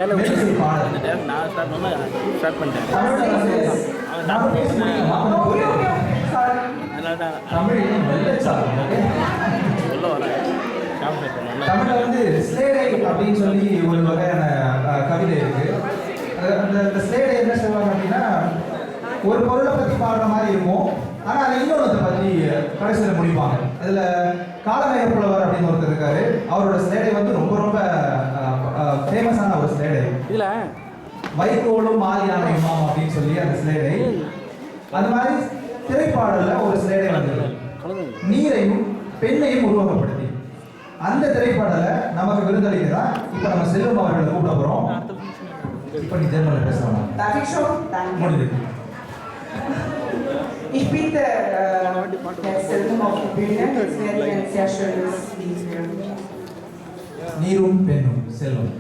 நான் ஸ்டார்ட் பண்ணிட்டேன். தமிழ்ல வந்து ஸ்லேடை அப்படின்னு சொல்லி ஒரு வகையான கவிதை இருக்கு. அந்த ஸ்லேடை என்ன சொல்லுவாங்க அப்படின்னா, ஒரு பொருளை பத்தி பாடுற மாதிரி இருக்கும், ஆனா அதை இன்னொருத்தை பத்தி கடைசியில் முடிப்பாங்க. அதுல காலமேக புலவர் அப்படின்னு ஒருத்தர் இருக்காரு. அவரோட ஸ்லேடை வந்து ரொம்ப ரொம்ப ஃபேமஸான ஒரு ஸ்லேடை. இதுல வைகோலும் மாலியான இமாம் அப்படின்னு சொல்லி அந்த ஸ்லேடை. அது மாதிரி திரைப்பாடல்ல ஒரு ஸ்லேடை வந்து நீரையும் பெண்ணையும் உருவகப்படுத்தி அந்த திரைப்பாடலை நமக்கு விருந்தளிக்கிறதா இப்ப நம்ம செல்வம் அவர்களை கூப்பிட போறோம். இப்ப நீ ஜெர்மனில் பேசலாம். Ich bitte Herr Selvom auf die Bühne. Es wird ein sehr schönes Lied hören. நீரும் பெண்ணும் செல்வம்.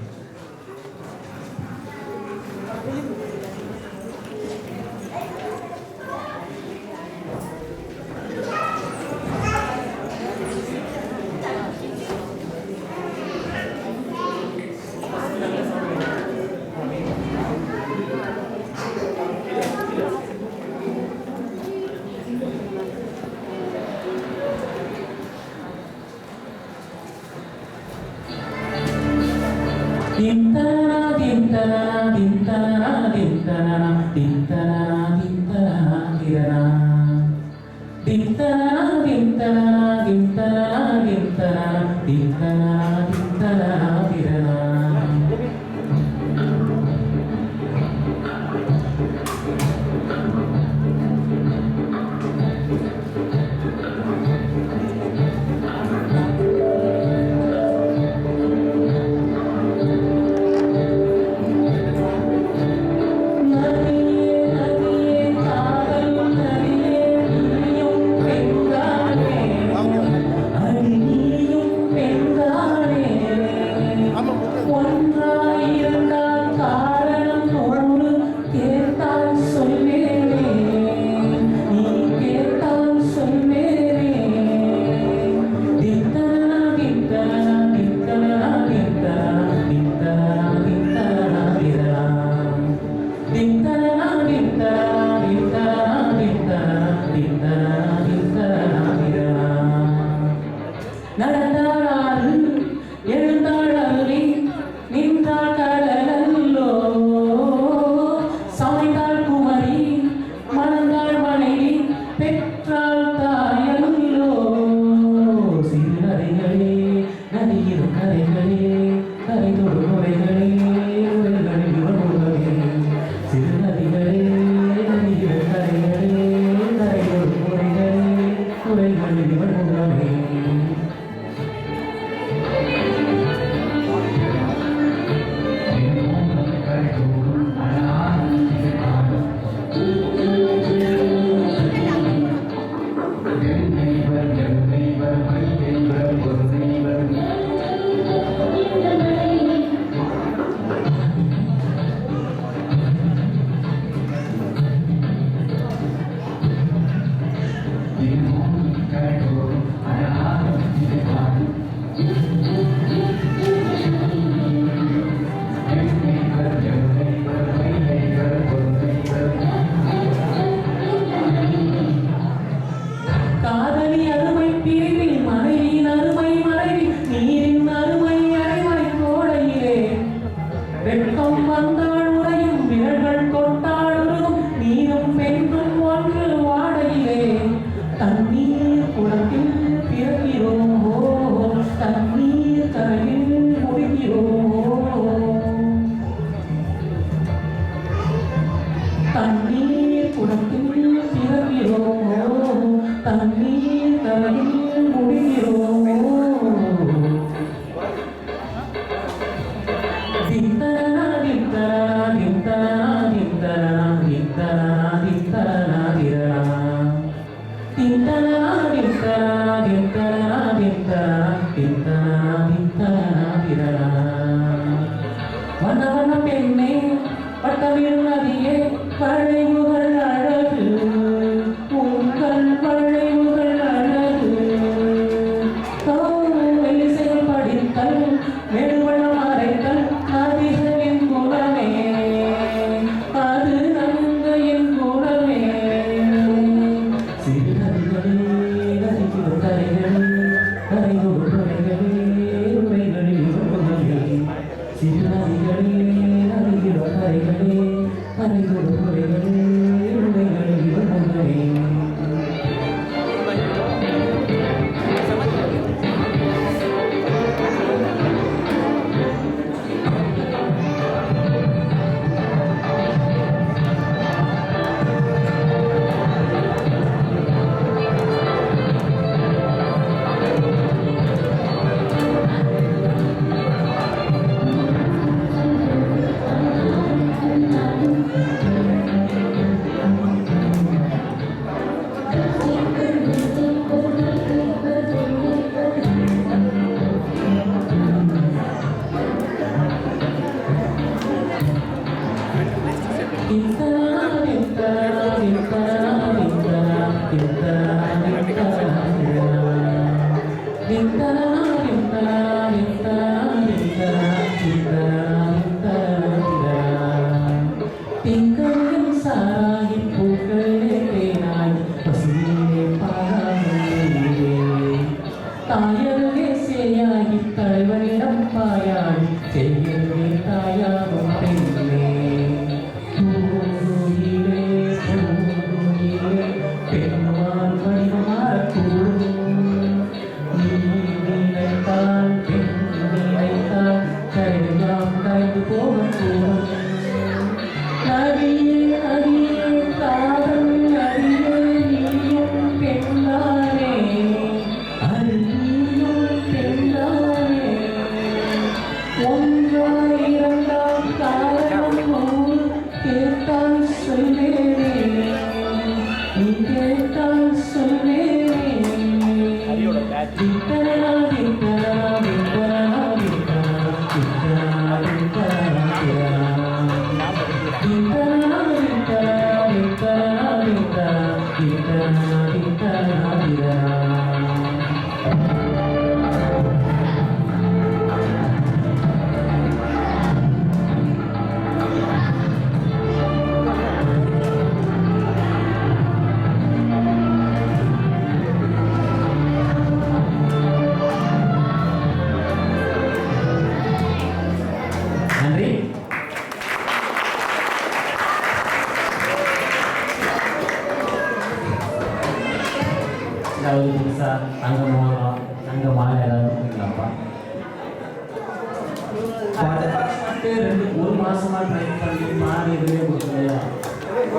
மேடுவளம் அரைக்கல் அதிகம்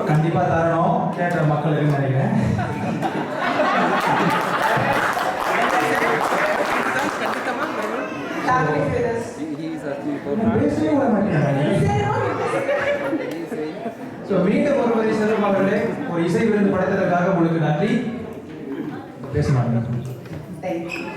கண்டிப்பா தரணும் கேட்ட மக்களுக்கு நினைக்கிறேன். பேசவே விட மாட்டேங்கிறாங்க. மீண்டும் ஒரு முறை செல்வம் அவர்களே ஒரு இசை விருந்து படைத்ததற்காக உங்களுக்கு நன்றி. பேச மாட்டேன்.